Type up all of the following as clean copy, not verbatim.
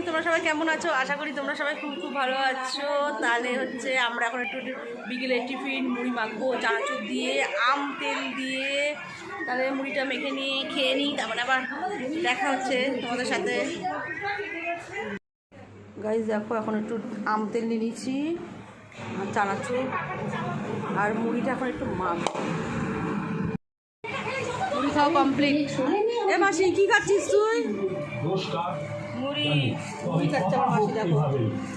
Friends, তোমরা সবাই কেমন আছো? আশা করি তোমরা সবাই খুব খুব ভালো আছো। তাহলে হচ্ছে আমরা এখন একটু বিকেলের টিফিন মুড়ি মাখবো চানাচুর দিয়ে, আম তেল দিয়ে। তাহলে মুড়িটা মেখে নিয়ে খেয়ে নিই, তারপরে আবার দেখা হচ্ছে তোমাদের সাথে। গাইজ দেখো, এখন একটু আম তেল নিয়ে নিচ্ছি, চানাচুর আর মুড়িটা এখন একটু মাখবো। মুড়ি খাওয়া কমপ্লিট। এ মাসি, কি খাচ্ছিস তুই? মুড়ি খাচ্ছে আমার মাসি। দেখো,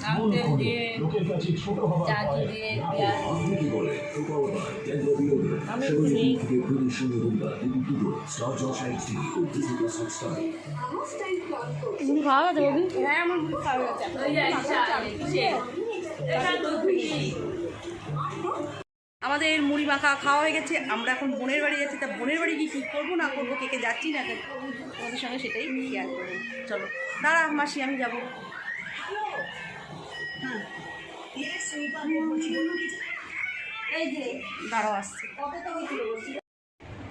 আম তেল দিয়ে, চানাচুর দিয়ে, আমি মুড়ি খাওয়া গেছে বৌদি? হ্যাঁ, আমার মুড়ি খাওয়া গেছে। আমাদের মুড়ি মাখা খাওয়া হয়ে গেছে। আমরা এখন বোনের বাড়ি যাচ্ছি। তা বোনের বাড়ি গিয়ে কী করবো না করবো, কে কে যাচ্ছি না তোমাদের সঙ্গে সেটাই শেয়ার করবো। চলো দাঁড়া মাসি, আমি যাবো। দাঁড়াও, আসছে।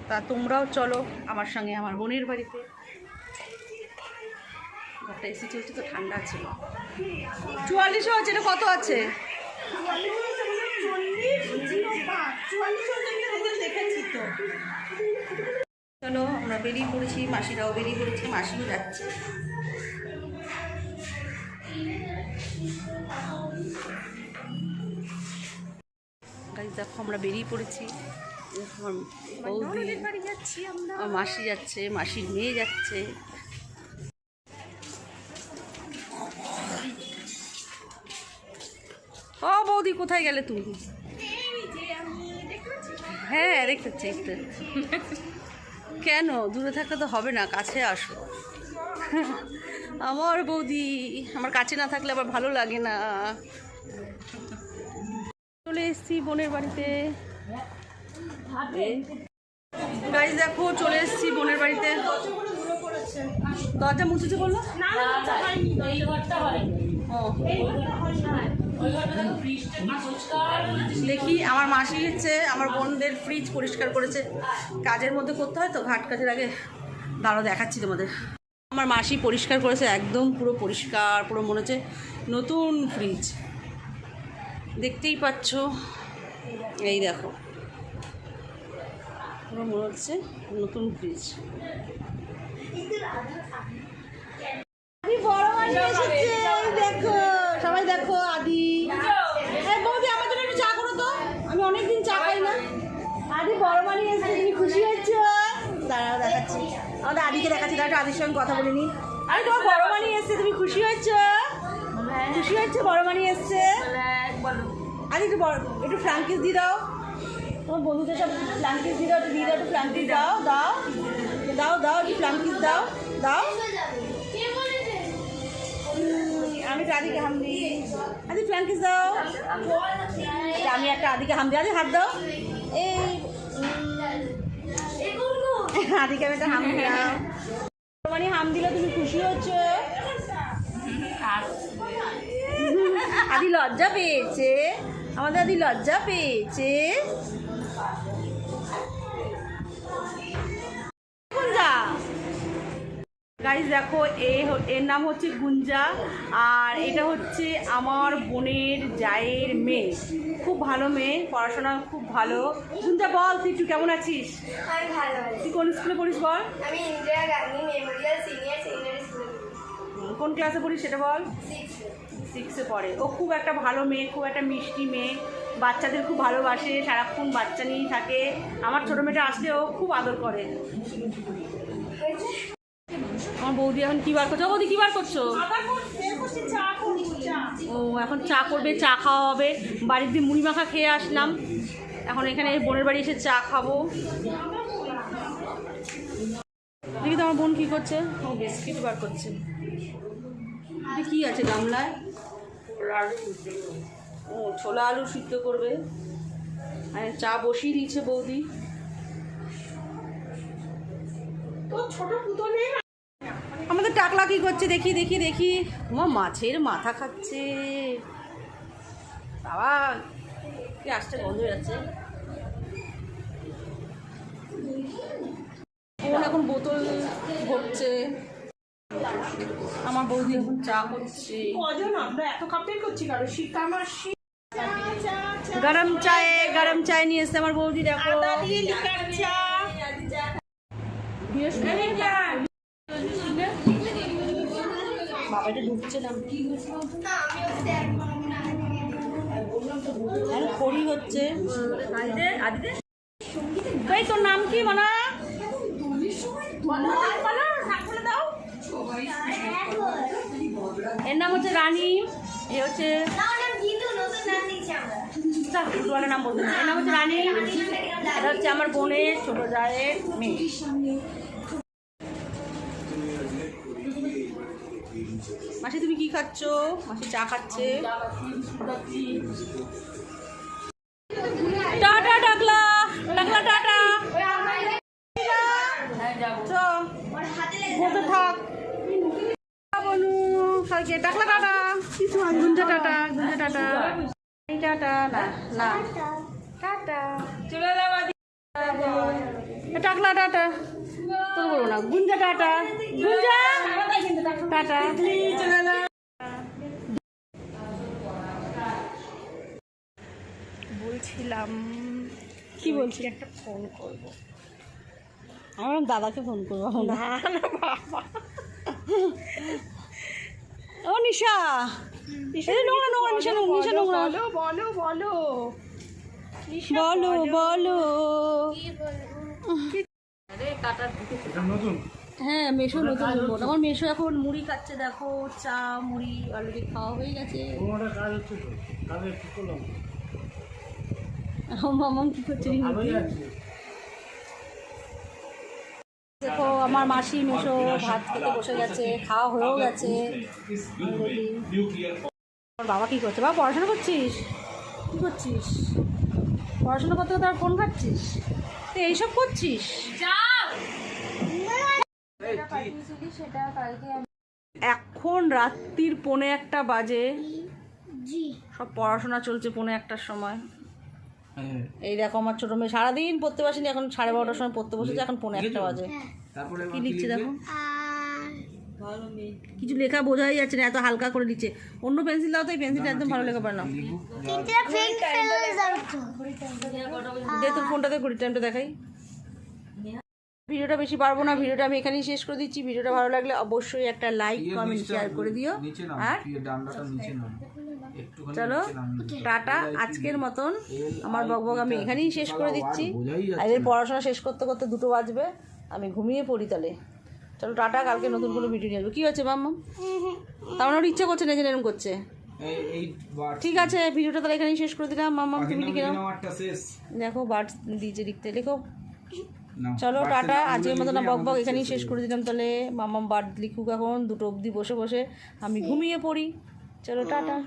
তা তোমরাও চলো আমার সঙ্গে আমার বোনের বাড়িতে। ঘরটা এসি চলছে তো, ঠান্ডা ছিল। 44 হচ্ছে, এটা কত আছে? চলো আমরা বেরিয়ে পড়েছি, মাসিরাও বেরিয়ে পড়েছে, মাসিও যাচ্ছে। দেখো আমরা বেরিয়ে পড়েছি, আমার বৌদি বাড়ি যাচ্ছি, আমার মাসি যাচ্ছে, মাসির মেয়ে যাচ্ছে। ও বৌদি, কোথায় গেলে তুমি? হ্যাঁ দেখতেছি। কেন দূরে থাকলে তো হবে না, কাছে আসো। আমার বৌদি আমার কাছে না থাকলে আবার ভালো লাগে না। চলে এসেছি বোনের বাড়িতে। গাইজ দেখো, চলে এসেছি বোনের বাড়িতে। দরজা মুছেছে বললো? দেখি আমার মাসি হচ্ছে আমার বোনদের ফ্রিজ পরিষ্কার করেছে। কাজের মধ্যে করতে হয় তো, ঘাট কাজের আগে। দাঁড়াও দেখাচ্ছি তোমাদের। আমার মাসি পরিষ্কার করেছে, একদম পুরো পরিষ্কার, পুরো মনে হচ্ছে নতুন ফ্রিজ। দেখতেই পাচ্ছ, এই দেখো, পুরো মনে হচ্ছে নতুন ফ্রিজ। দেখো সবাই, দেখো আদি। বৌদি আমার জন্য একটু চা করো তো, আমি অনেকদিন চা খাই না। আদি বড় মানি এসেছে, তুমি খুশি হয়েছো? দাঁড়াও দেখাচ্ছি, আমাদের আদিকে দেখাচ্ছি। দাঁড়াও, আদির সঙ্গে কথা বলে নি। আরে তোমার বড় মানি এসছে, তুমি খুশি হয়েছো? খুশি হয়েছে? বড় মানি এসছে। আদি একটু ফ্রাঙ্কিস দিয়ে দাও, তোমার বন্ধুদের সব ফ্রাঙ্কিস দিয়ে দাও, একটু দিয়ে দাও, একটু ফ্রাঙ্কিস দাও, দাও দাও দাও, একটু ফ্রাঙ্কিস দাও, দাও। আমি তো আদিকে হাম দিই। আদি ফ্রাঙ্কিস দাও। আমি একটা আদিকে হাম দিই। আদি হাত দাও। এই আদিকে আমি একটা হাম দিলাম। মানে হাম দিলে তুমি খুশি হচ্ছে? আদি লজ্জা পেয়েছে, আমাদের আদি লজ্জা পেয়েছে। গাইজ দেখো, এর নাম হচ্ছে গুঞ্জা, আর এটা হচ্ছে আমার বোনের জায়ের মেয়ে। খুব ভালো মেয়ে, পড়াশোনা খুব ভালো। গুঞ্জা বল, তুই একটু কেমন আছিস? তুই কোন স্কুলে পড়িস বল? আমি Indira Gandhi Memorial senior secondary স্কুলে। কোন ক্লাসে পড়িস সেটা বল? 6-এ পড়ে। ও খুব একটা ভালো মেয়ে, খুব একটা মিষ্টি মেয়ে, বাচ্চাদের খুব ভালোবাসে, সারাক্ষণ বাচ্চা নিয়েই থাকে। আমার ছোটো মেয়েটা আসলে ও খুব আদর করে। আমার বৌদি এখন কী বার করছো? বৌদি কী বার করছো? ও এখন চা করবে, চা খাওয়া হবে। বাড়ির দিয়ে মুড়ি মাখা খেয়ে আসলাম, এখন এখানে বোনের বাড়ি এসে চা খাবো। দেখি তো আমার বোন কী করছে। ও বিস্কিট বার করছে। কী আছে গামলায়? ও ছোলা আলু সিদ্ধ করবে। চা বসিয়ে দিয়েছে বৌদি। আমাদের টাকলা কি করছে দেখি দেখি দেখি। আমার মাছের মাথা খাচ্ছে। বাবা কি আসছে, বন্ধ হয়ে যাচ্ছে। এখন বোতল ভরছে। আমার বৌদি এখন চা করছে। কজন আমরা এত কাপের করছি কারো শীত আমার গরম চায় নিয়ে এসছে আমার বৌদি। দেখো বাবাটা ঢুকছে না, খড়ি হচ্ছে। এই তোর নাম কি মানা? এর নাম হচ্ছে রানী, এ হচ্ছে ফুটবলের নাম বলতে না। এর নাম হচ্ছে রানী, এটা হচ্ছে আমার বোনের ছোট জায়ের মেয়ে। মাসি তুমি কি খাচ্ছ? মাসি চা খাচ্ছে। টাটা টাকলা টাকলা টাটা বলতে থাক বলু সবাইকে টাকলা tata Gunja tata Gunja tata tata না না টাটা চলে টাকলা টাটা তোর বলবো না গুঞ্জা টাটা গুঞ্জা টাটা চলে বলছিলাম কি বলছি একটা ফোন করবো। আমার দাদাকে ফোন করবো না না বাবা। ও নিশা নোংরা নোংরা নিশা নিশা নোংরা বলো বলো বলো বলো হ্যাঁ মেশো নতুন বোন। আমার মেশো এখন মুড়ি খাচ্ছে। দেখো চা মুড়ি অলরেডি খাওয়া হয়ে গেছে। মামাম কি করছে দেখো আমার মাসি মেশো ভাত খেতে বসে গেছে, খাওয়া হয়েও গেছে। বাবা কি করছে? বাবা পড়াশোনা করছিস? কি করছিস? পড়াশোনা করতে করতে আর ফোন খাচ্ছিস? তুই এইসব করছিস? এখন রাত্রির 1:45 বাজে, সব পড়াশোনা চলছে 1:45টার সময়। এই দেখো আমার ছোট মেয়ে সারাদিন পড়তে বসেনি, এখন 12:30টার সময় পড়তে বসেছে, এখন 1:45 বাজে। কি লিখছে দেখো, কিছু লেখা বোঝাই যাচ্ছে না, এত হালকা করে লিখছে। অন্য পেন্সিল দাও তো, এই পেন্সিলটা একদম ভালো লেখা পারে না। দে তোর ফোনটাতে ঘড়ির টাইমটা দেখাই। ভিডিওটা বেশি পারবো না, ভিডিওটা আমি এখানেই শেষ করে দিচ্ছি। ভিডিওটা ভালো লাগলে অবশ্যই একটা লাইক কমেন্ট শেয়ার করে দিও। আর চলো টাটা, আজকের মতন আমার বকবক আমি এখানেই শেষ করে দিচ্ছি। আর এর পড়াশোনা শেষ করতে করতে 2টো বাজবে, আমি ঘুমিয়ে পড়ি তাহলে। চলো টাটা, কালকে নতুন কোনো ভিডিও নিয়ে আসবো। কি হচ্ছে মাম্মাম? তার মানে ওর ইচ্ছে করছে না যে এরকম করছে। ঠিক আছে ভিডিওটা তাহলে এখানেই শেষ করে দিলাম। মাম্মাম তুমি লিখে নাও। দেখো বার্ড দিয়েছে লিখতে, লেখো। চলো টাটা, আজকের মতন বকবক এখানেই শেষ করে দিলাম। তাহলে মাম্মাম বার্ড লিখুক এখন 2টো অবধি বসে বসে, আমি ঘুমিয়ে পড়ি। চলো টাটা।